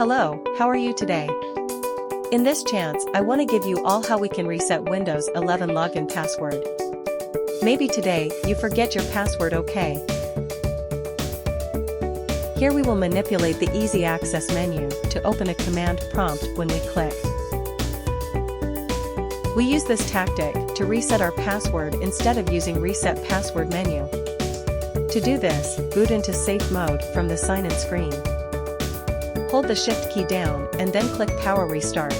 Hello, how are you today? In this chance, I want to give you all how we can reset Windows 11 login password. Maybe today, you forget your password, okay? Here we will manipulate the easy access menu to open a command prompt when we click. We use this tactic to reset our password instead of using reset password menu. To do this, boot into safe mode from the sign-in screen. Hold the Shift key down and then click Power Restart.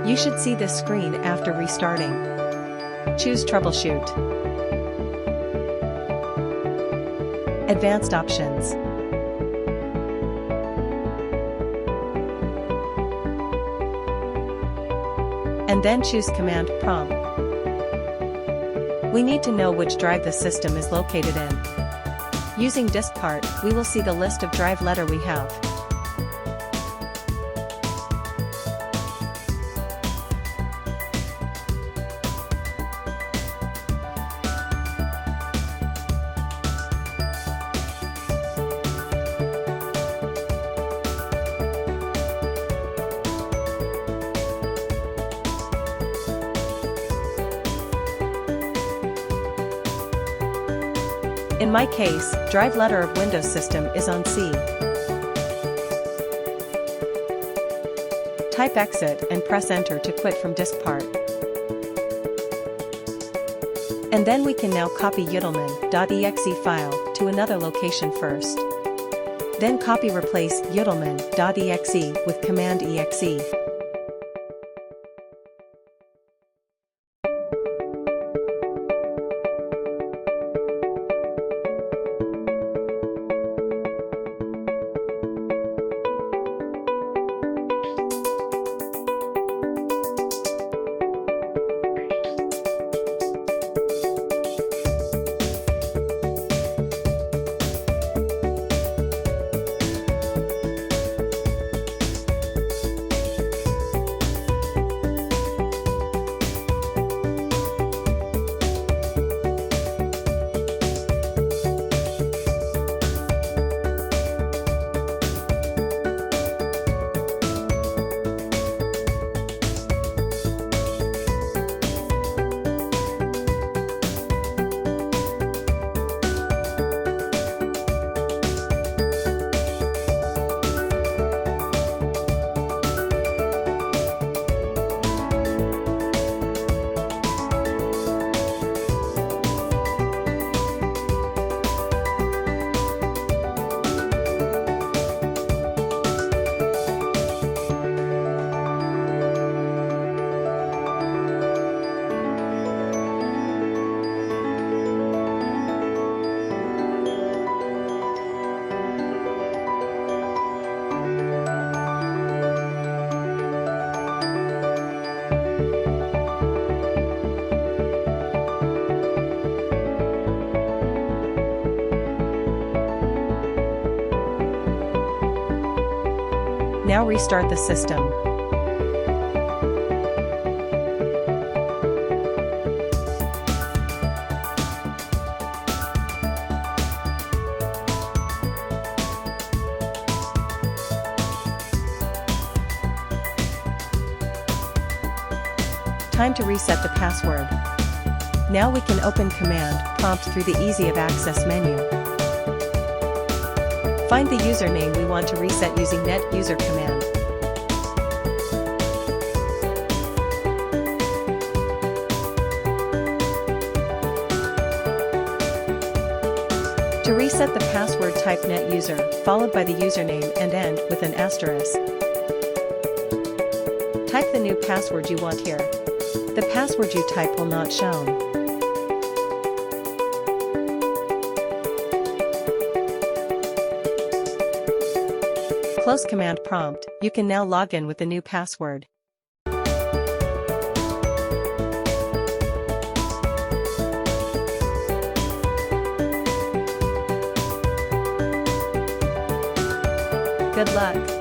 You should see this screen after restarting. Choose Troubleshoot. Advanced Options. And then choose Command Prompt. We need to know which drive the system is located in. Using Disk Part, we will see the list of drive letter we have. In my case, drive letter of Windows system is on C. Type exit and press enter to quit from disk part. And then we can now copy utilman.exe file to another location first. Then copy replace utilman.exe with command exe. Now restart the system. Time to reset the password. Now we can open command prompt through the easy of access menu. Find the username we want to reset using net user command. To reset the password, type net user, followed by the username and end with an asterisk. new password you want here. The password you type will not shown. Close command prompt. You can now log in with the new password. Good luck!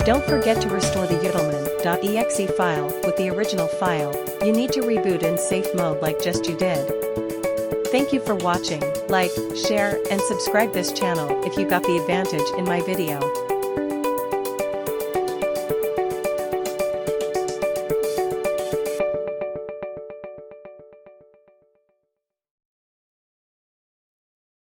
Don't forget to restore the utilman.exe file with the original file. You need to reboot in safe mode like just you did. Thank you for watching. Like, share, and subscribe this channel if you got the advantage in my video.